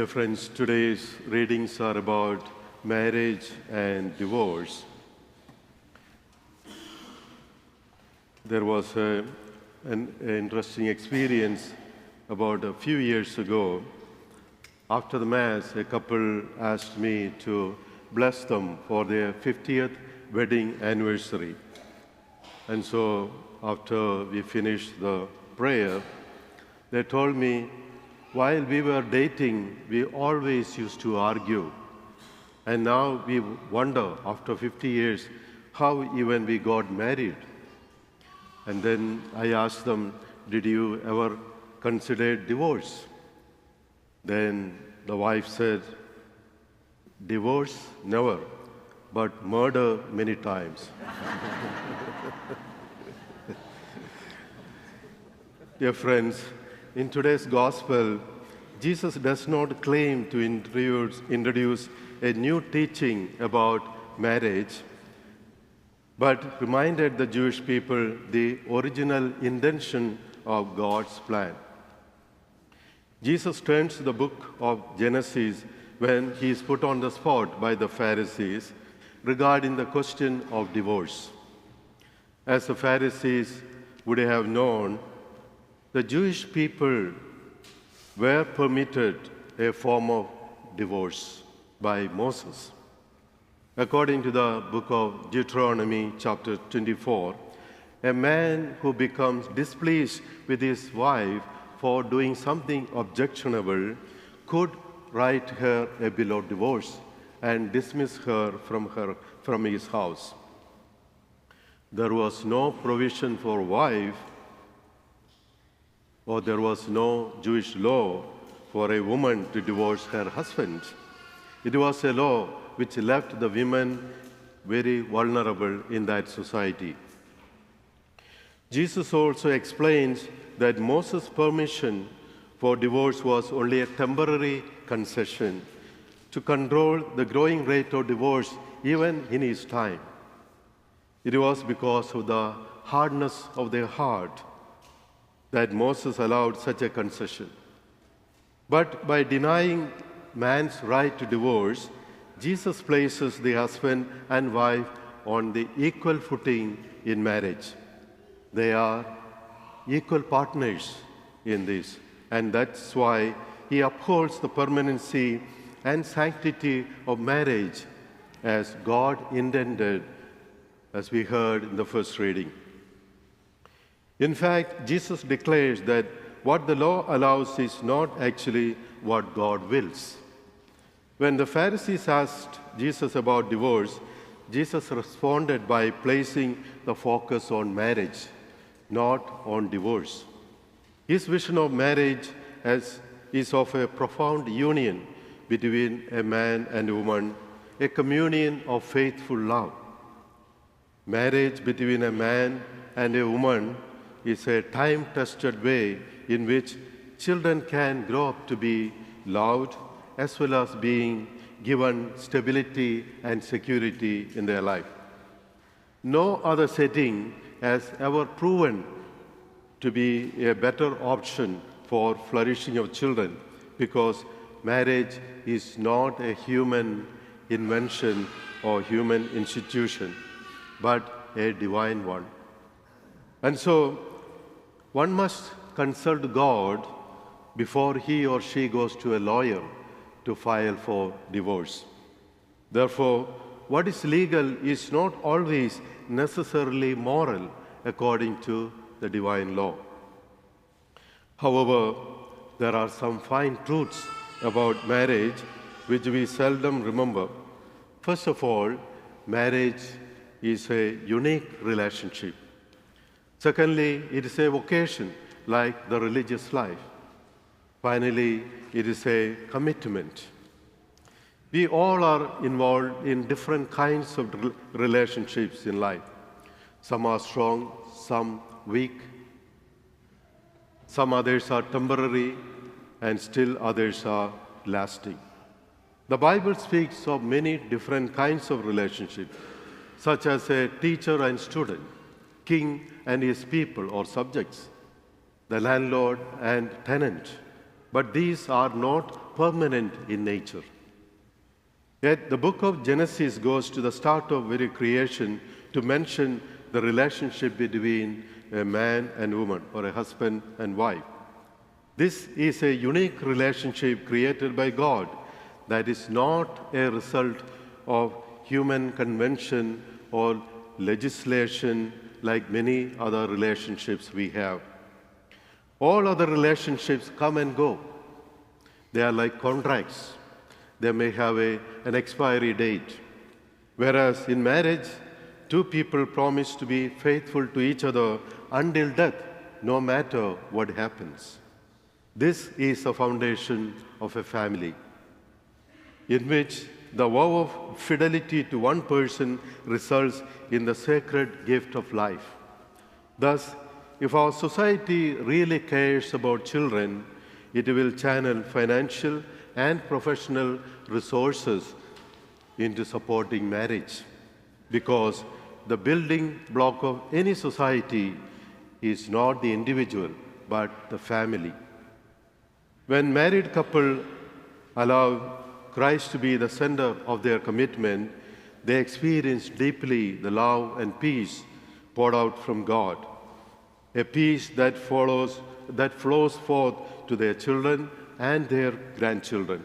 Dear friends, today's readings are about marriage and divorce. There was an interesting experience about a few years ago. After the Mass, a couple asked me to bless them for their 50th wedding anniversary. And so after we finished the prayer, they told me, while we were dating, we always used to argue. And now we wonder, after 50 years, how even we got married. And then I asked them, did you ever consider divorce? Then the wife said, divorce, never, but murder many times. Dear friends, in today's gospel, Jesus does not claim to introduce a new teaching about marriage, but reminded the Jewish people the original intention of God's plan. Jesus turns to the book of Genesis when he is put on the spot by the Pharisees regarding the question of divorce. As the Pharisees would have known, the Jewish people were permitted a form of divorce by Moses. According to the book of Deuteronomy, chapter 24, a man who becomes displeased with his wife for doing something objectionable could write her a bill of divorce and dismiss her from his house. There was no provision for wife, or there was no Jewish law for a woman to divorce her husband. It was a law which left the women very vulnerable in that society. Jesus also explains that Moses' permission for divorce was only a temporary concession to control the growing rate of divorce even in his time. It was because of the hardness of their heart that Moses allowed such a concession. But by denying man's right to divorce, Jesus places the husband and wife on the equal footing in marriage. They are equal partners in this, and that's why he upholds the permanency and sanctity of marriage as God intended, as we heard in the first reading. In fact, Jesus declares that what the law allows is not actually what God wills. When the Pharisees asked Jesus about divorce, Jesus responded by placing the focus on marriage, not on divorce. His vision of marriage is of a profound union between a man and a woman, a communion of faithful love. Marriage between a man and a woman is a time-tested way in which children can grow up to be loved as well as being given stability and security in their life. No other setting has ever proven to be a better option for flourishing of children because marriage is not a human invention or human institution, but a divine one. And so, one must consult God before he or she goes to a lawyer to file for divorce. Therefore, what is legal is not always necessarily moral according to the divine law. However, there are some fine truths about marriage which we seldom remember. First of all, marriage is a unique relationship. Secondly, it is a vocation like the religious life. Finally, it is a commitment. We all are involved in different kinds of relationships in life. Some are strong, some weak. Some others are temporary, and still others are lasting. The Bible speaks of many different kinds of relationships, such as a teacher and student, king and his people or subjects, the landlord and tenant, but these are not permanent in nature. Yet the book of Genesis goes to the start of very creation to mention the relationship between a man and woman, or a husband and wife. This is a unique relationship created by God that is not a result of human convention or legislation like many other relationships we have. All other relationships come and go. They are like contracts. They may have an expiry date. Whereas in marriage, two people promise to be faithful to each other until death, no matter what happens. This is the foundation of a family, in which the vow of fidelity to one person results in the sacred gift of life. Thus, if our society really cares about children, it will channel financial and professional resources into supporting marriage, because the building block of any society is not the individual, but the family. When married couples allow Christ to be the center of their commitment, they experience deeply the love and peace poured out from God, a peace that flows forth to their children and their grandchildren.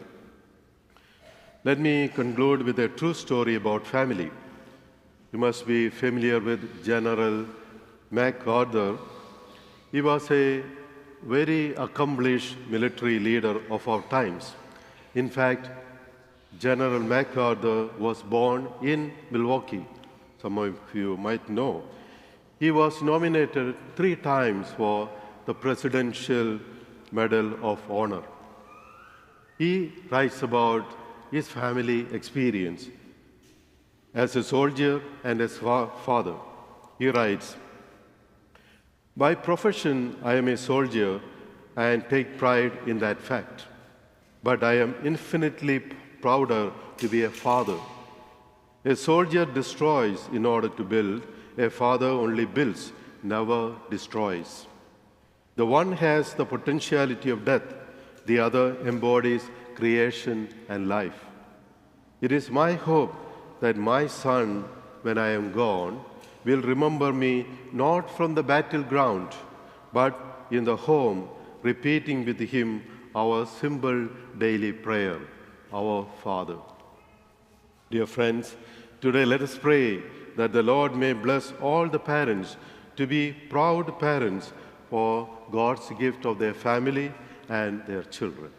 Let me conclude with a true story about family. You must be familiar with General MacArthur. He was a very accomplished military leader of our times. In fact, General MacArthur was born in Milwaukee. Some of you might know. He was nominated 3 times for the Presidential Medal of Honor. He writes about his family experience as a soldier and as father. He writes, "By profession, I am a soldier and take pride in that fact. But I am infinitely prouder to be a father. A soldier destroys in order to build. A father only builds, never destroys. The one has the potentiality of death, the other embodies creation and life. It is my hope that my son, when I am gone, will remember me not from the battleground, but in the home, repeating with him our simple daily prayer, Our Father." Dear friends, today let us pray that the Lord may bless all the parents to be proud parents for God's gift of their family and their children.